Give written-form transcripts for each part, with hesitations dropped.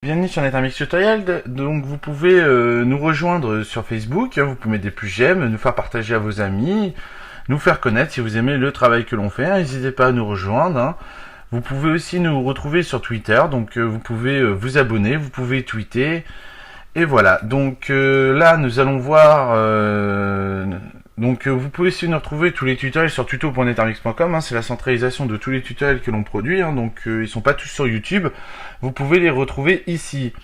Bienvenue sur NetArmix Tutorial. Donc vous pouvez nous rejoindre sur Facebook, vous pouvez mettre des plus j'aime, nous faire partager à vos amis, nous faire connaître si vous aimez le travail que l'on fait. N'hésitez pas à nous rejoindre. Vous pouvez aussi nous retrouver sur Twitter, donc vous pouvez vous abonner, vous pouvez tweeter. Et voilà, donc là nous allons voir... vous pouvez aussi nous retrouver tous les tutoriels sur tuto.netarmix.com, c'est la centralisation de tous les tutoriels que l'on produit, ils sont pas tous sur YouTube, vous pouvez les retrouver ici.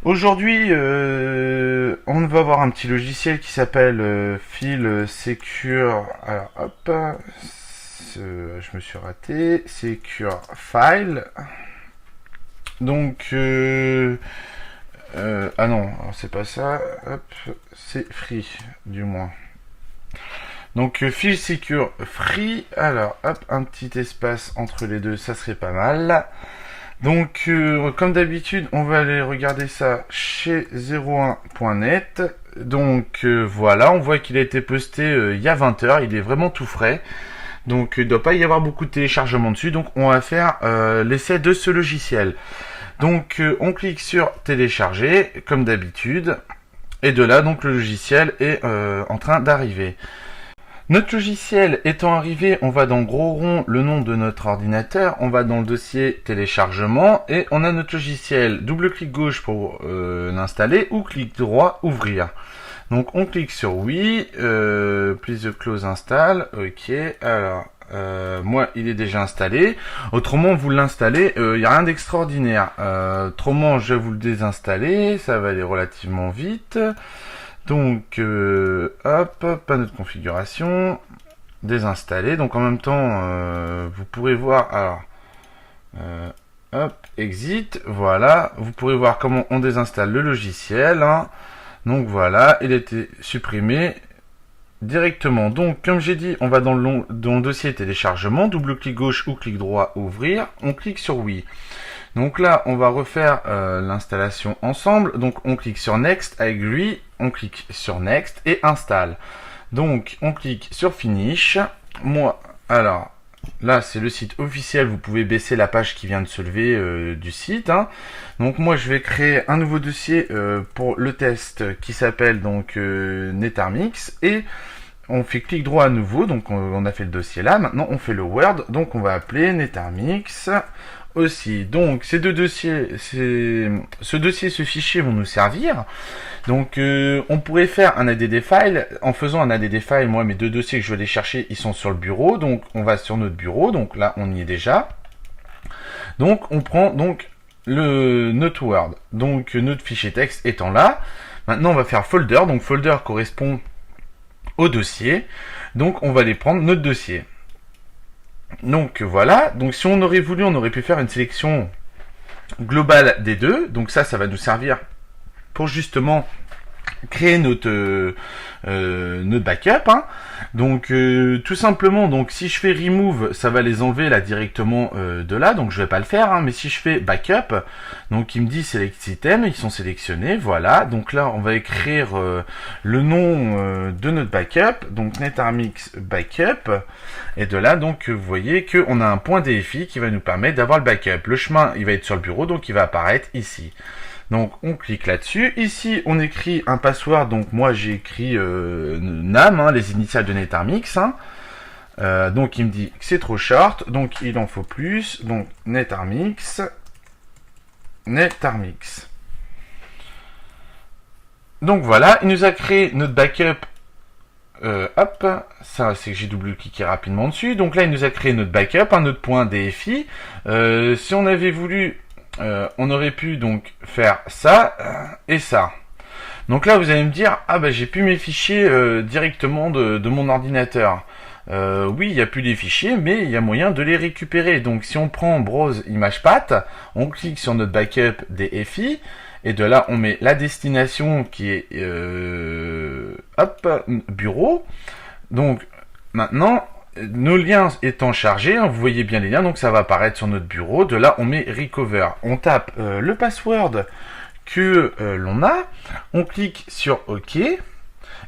Aujourd'hui, on va voir un petit logiciel qui s'appelle File Secure, alors hop, je me suis raté, Secure File, ah non, c'est pas ça, hop, c'est Free, du moins. Donc, File Secure Free, alors, hop, un petit espace entre les deux, ça serait pas mal. Donc, comme d'habitude, on va aller regarder ça chez 01.net. Donc, voilà, on voit qu'il a été posté il y a 20 heures, il est vraiment tout frais. Donc, il ne doit pas y avoir beaucoup de téléchargement dessus, donc on va faire l'essai de ce logiciel. Donc on clique sur télécharger comme d'habitude et de là donc le logiciel est en train d'arriver. Notre logiciel étant arrivé, on va dans gros rond le nom de notre ordinateur, on va dans le dossier téléchargement et on a notre logiciel, double clic gauche pour l'installer ou clic droit ouvrir. Donc on clique sur oui, please close install, ok, alors moi il est déjà installé, autrement vous l'installez, il n'y a rien d'extraordinaire, autrement je vais vous le désinstaller, ça va aller relativement vite, donc hop, panneau de configuration, désinstaller, donc en même temps vous pourrez voir, alors hop, exit, voilà, vous pourrez voir comment on désinstalle le logiciel, donc voilà, il a été supprimé directement. Donc comme j'ai dit, on va dans le dossier téléchargement, double clic gauche ou clic droit ouvrir, on clique sur oui. Donc là on va refaire l'installation ensemble, donc on clique sur next avec lui, on clique sur next et installe. Donc on clique sur finish, moi alors là c'est le site officiel, vous pouvez baisser la page qui vient de se lever du site, donc moi je vais créer un nouveau dossier pour le test qui s'appelle donc NetArmix et on fait clic droit à nouveau, donc on a fait le dossier là, maintenant on fait le Word, donc on va appeler NetArmix aussi. Donc ces deux dossiers, ce fichier vont nous servir. Donc on pourrait faire un add file. En faisant un add file, moi mes deux dossiers que je vais aller chercher, ils sont sur le bureau. Donc on va sur notre bureau. Donc là on y est déjà. Donc on prend donc notre Word. Donc notre fichier texte étant là. Maintenant on va faire folder. Donc folder correspond au dossier. Donc on va aller prendre notre dossier. Donc voilà, donc si on aurait voulu, on aurait pu faire une sélection globale des deux. Donc ça va nous servir pour justement créer notre backup. Donc tout simplement, donc si je fais remove, ça va les enlever là directement de là. Donc je vais pas le faire, mais si je fais backup, donc il me dit select item, ils sont sélectionnés. Voilà, donc là on va écrire le nom de notre backup, donc NetArmix backup. Et de là, donc, vous voyez qu'on a un point DFI qui va nous permettre d'avoir le backup. Le chemin, il va être sur le bureau, donc il va apparaître ici. Donc, on clique là-dessus. Ici, on écrit un password. Donc, moi, j'ai écrit NAM, les initiales de NetArmix. Donc, il me dit que c'est trop short. Donc, il en faut plus. Donc, NetArmix. Donc, voilà. Il nous a créé notre backup. Hop, ça c'est que j'ai double-cliqué rapidement dessus. Donc là, il nous a créé notre backup, un autre point DFI. Si on avait voulu, on aurait pu donc faire ça et ça. Donc là, vous allez me dire, ah bah j'ai plus mes fichiers directement de mon ordinateur. Oui, il n'y a plus les fichiers, mais il y a moyen de les récupérer. Donc si on prend Browse ImagePath, on clique sur notre backup DFI. Et de là, on met la destination qui est bureau. Donc maintenant, nos liens étant chargés, vous voyez bien les liens, donc ça va apparaître sur notre bureau. De là, on met recover. On tape le password que l'on a. On clique sur OK.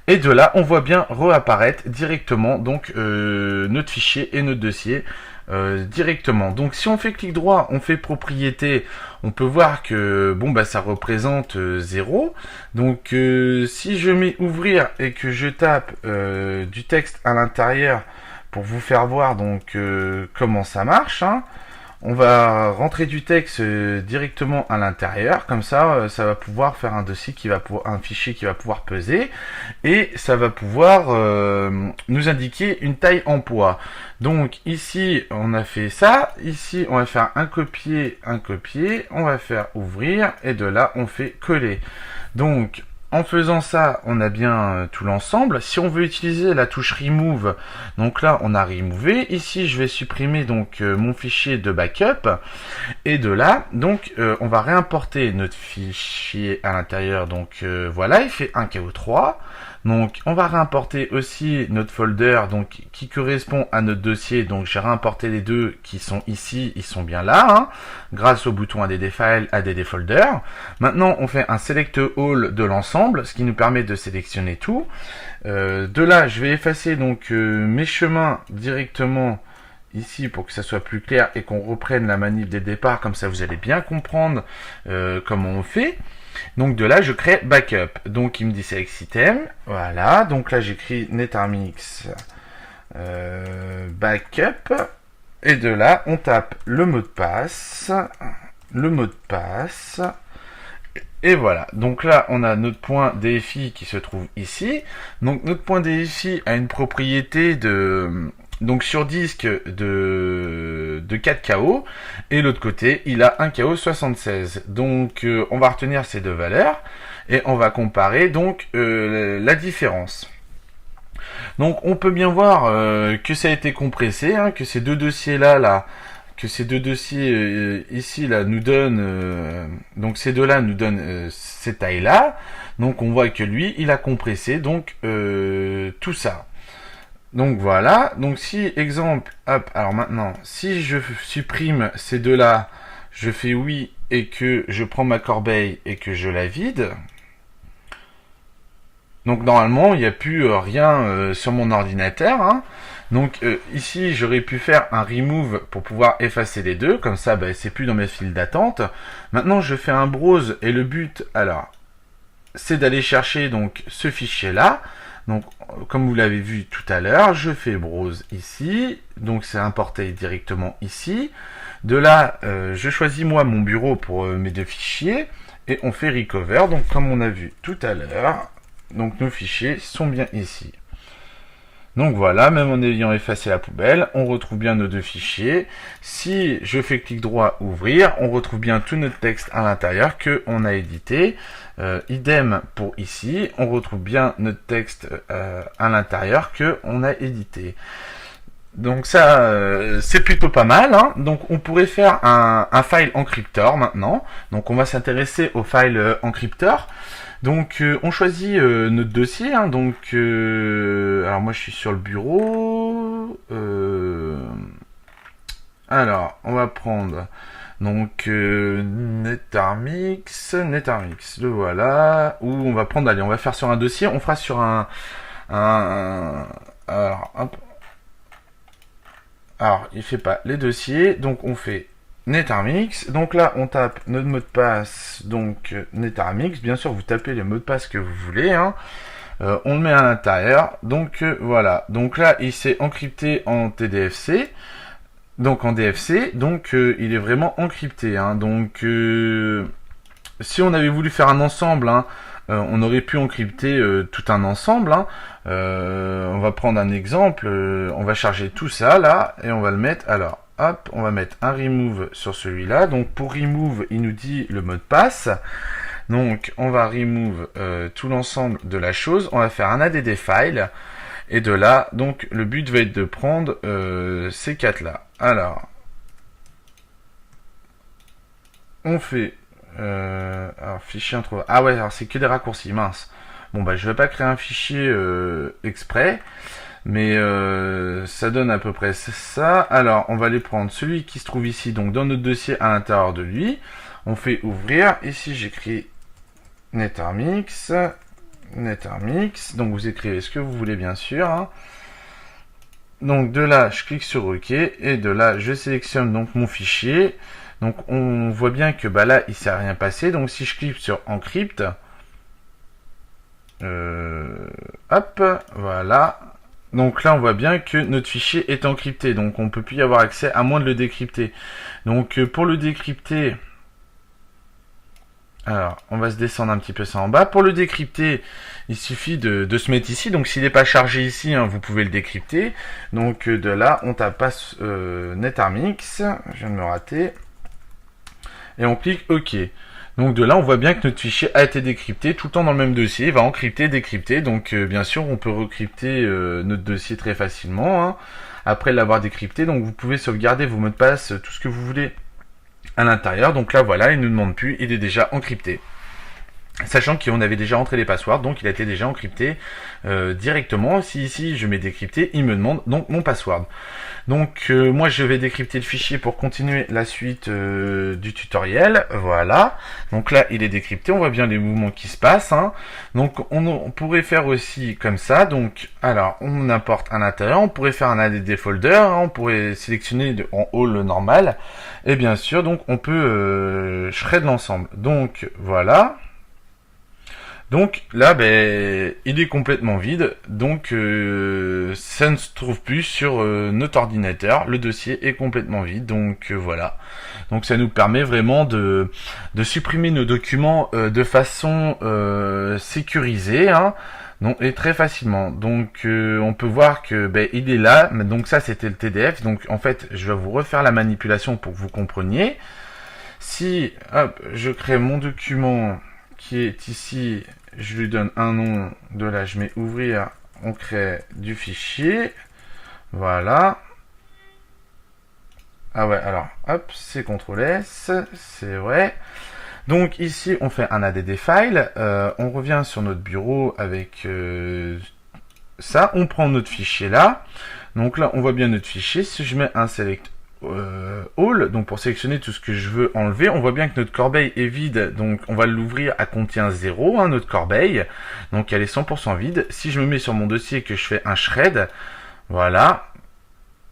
Et de là, on voit bien réapparaître directement donc notre fichier et notre dossier directement. Donc si on fait clic droit, on fait propriété, on peut voir que bon bah ça représente 0. Donc si je mets ouvrir et que je tape du texte à l'intérieur pour vous faire voir donc comment ça marche, hein. On va rentrer du texte directement à l'intérieur, comme ça, ça va pouvoir faire un dossier un fichier qui va pouvoir peser, et ça va pouvoir nous indiquer une taille en poids. Donc ici, on a fait ça. Ici, on va faire un copier. On va faire ouvrir, et de là, on fait coller. Donc en faisant ça, on a bien tout l'ensemble. Si on veut utiliser la touche remove, donc là, on a remové. Ici, je vais supprimer donc mon fichier de backup. Et de là, donc, on va réimporter notre fichier à l'intérieur. Donc voilà, il fait 1KO3. Donc, on va réimporter aussi notre folder, donc qui correspond à notre dossier. Donc, j'ai réimporté les deux qui sont ici, ils sont bien là, hein, grâce au bouton ADD File, ADD Folder. Maintenant, on fait un Select All de l'ensemble, ce qui nous permet de sélectionner tout. De là, je vais effacer donc mes chemins directement ici pour que ça soit plus clair et qu'on reprenne la manip dès le départ, comme ça vous allez bien comprendre comment on fait. Donc de là, je crée backup. Donc il me dit select item. Voilà. Donc là, j'écris netarmix backup. Et de là, on tape le mot de passe. Le mot de passe. Et voilà. Donc là, on a notre point DFI qui se trouve ici. Donc notre point DFI a une propriété de... Donc sur disque de 4 KO, et l'autre côté, il a 1 KO 76. Donc on va retenir ces deux valeurs, et on va comparer donc la différence. Donc on peut bien voir que ça a été compressé, hein, que ces deux dossiers-là, que ces deux dossiers ici là nous donnent, donc ces deux-là nous donnent ces tailles-là. Donc on voit que lui, il a compressé donc tout ça. Donc voilà, donc si, exemple, hop, alors maintenant, si je supprime ces deux-là, je fais oui, et que je prends ma corbeille et que je la vide, donc normalement, il n'y a plus rien sur mon ordinateur, hein. Donc ici, j'aurais pu faire un remove pour pouvoir effacer les deux, comme ça, bah, c'est plus dans mes files d'attente. Maintenant, je fais un browse, et le but, alors, c'est d'aller chercher donc ce fichier-là. Donc, comme vous l'avez vu tout à l'heure, je fais browse ici. Donc, c'est importé directement ici. De là, je choisis moi mon bureau pour mes deux fichiers. Et on fait recover. Donc, comme on a vu tout à l'heure, donc nos fichiers sont bien ici. Donc voilà, même en ayant effacé la poubelle, on retrouve bien nos deux fichiers. Si je fais clic droit ouvrir, on retrouve bien tout notre texte à l'intérieur que on a édité. Idem pour ici, on retrouve bien notre texte à l'intérieur que on a édité. Donc ça, c'est plutôt pas mal, hein. Donc on pourrait faire un file encryptor maintenant. Donc on va s'intéresser au file encryptor. Donc on choisit notre dossier, hein. Donc alors moi je suis sur le bureau. Alors on va prendre donc netarmix, le voilà. Ou on va prendre, allez, on va faire sur un dossier. On fera sur alors hop. Alors il fait pas les dossiers, donc on fait netarmix. Donc là, on tape notre mot de passe, donc netarmix. Bien sûr, vous tapez le mot de passe que vous voulez, hein. On le met à l'intérieur. Donc voilà. Donc là, il s'est encrypté en TDFC. Donc en DFC. Donc il est vraiment encrypté, hein. Donc si on avait voulu faire un ensemble, hein, on aurait pu encrypter tout un ensemble, hein. On va prendre un exemple. On va charger tout ça là et on va le mettre. Alors hop, on va mettre un remove sur celui-là. Donc pour remove, il nous dit le mot de passe. Donc on va remove tout l'ensemble de la chose. On va faire un add file. Et de là, donc le but va être de prendre ces quatre là. Alors, on fait alors fichier intro. Ah ouais, alors c'est que des raccourcis, mince. Bon bah je vais pas créer un fichier exprès. Mais ça donne à peu près ça. Alors, on va aller prendre celui qui se trouve ici, donc dans notre dossier à l'intérieur de lui. On fait ouvrir. Ici, j'écris netarmix. Donc, vous écrivez ce que vous voulez, bien sûr, hein. Donc de là, je clique sur OK et de là, je sélectionne donc mon fichier. Donc on voit bien que bah là, il ne s'est rien passé. Donc si je clique sur Encrypt, hop, voilà. Donc là, on voit bien que notre fichier est encrypté. Donc on ne peut plus y avoir accès à moins de le décrypter. Donc pour le décrypter, alors on va se descendre un petit peu ça en bas. Pour le décrypter, il suffit de se mettre ici. Donc s'il n'est pas chargé ici, hein, vous pouvez le décrypter. Donc de là, on tape NetArmix. Je viens de me rater. Et on clique OK. Donc de là, on voit bien que notre fichier a été décrypté tout le temps dans le même dossier. Il va encrypter, décrypter. Donc bien sûr, on peut recrypter notre dossier très facilement, hein, après l'avoir décrypté. Donc vous pouvez sauvegarder vos mots de passe, tout ce que vous voulez à l'intérieur. Donc là, voilà, il ne nous demande plus, il est déjà encrypté. Sachant qu'on avait déjà entré les passwords, donc il a été déjà encrypté directement. Si ici je mets décrypté, il me demande donc mon password. Donc moi je vais décrypter le fichier pour continuer la suite du tutoriel. Voilà. Donc là il est décrypté, on voit bien les mouvements qui se passent, hein. Donc on pourrait faire aussi comme ça. Donc alors on importe à l'intérieur, on pourrait faire un add folder, hein. On pourrait sélectionner en haut le normal. Et bien sûr donc on peut shred l'ensemble. Donc voilà. Donc là, ben, il est complètement vide, donc ça ne se trouve plus sur notre ordinateur. Le dossier est complètement vide, donc voilà. Donc ça nous permet vraiment de supprimer nos documents de façon sécurisée, hein, donc, et très facilement. Donc on peut voir que ben, il est là. Donc ça c'était le TDF. Donc en fait, je vais vous refaire la manipulation pour que vous compreniez. Si hop, je crée mon document qui est ici, je lui donne un nom, de là je mets ouvrir, on crée du fichier, voilà. Ah ouais, alors hop, c'est CTRL S, c'est vrai. Donc ici on fait un add file, on revient sur notre bureau avec ça, on prend notre fichier là. Donc là on voit bien notre fichier, si je mets un select all, donc pour sélectionner tout ce que je veux enlever, on voit bien que notre corbeille est vide, donc on va l'ouvrir à contient 0, hein, notre corbeille, donc elle est 100% vide. Si je me mets sur mon dossier et que je fais un shred, voilà,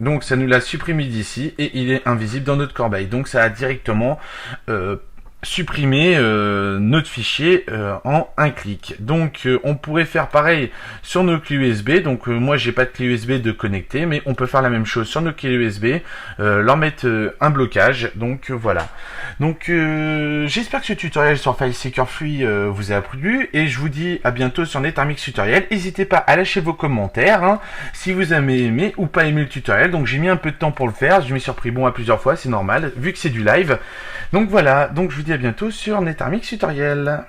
donc ça nous l'a supprimé d'ici et il est invisible dans notre corbeille, donc ça a directement supprimer notre fichier en un clic. Donc on pourrait faire pareil sur nos clés USB. Donc moi j'ai pas de clé USB de connecter, mais on peut faire la même chose sur nos clés USB, leur mettre un blocage. Donc voilà. Donc j'espère que ce tutoriel sur File Secure Free vous a plu et je vous dis à bientôt sur NetArmix Tutoriel. N'hésitez pas à lâcher vos commentaires, hein, si vous avez aimé ou pas aimé le tutoriel. Donc j'ai mis un peu de temps pour le faire, je m'y suis repris bon à plusieurs fois, c'est normal vu que c'est du live. Donc voilà, donc je vous dis à bientôt sur NetArmix Tutoriel.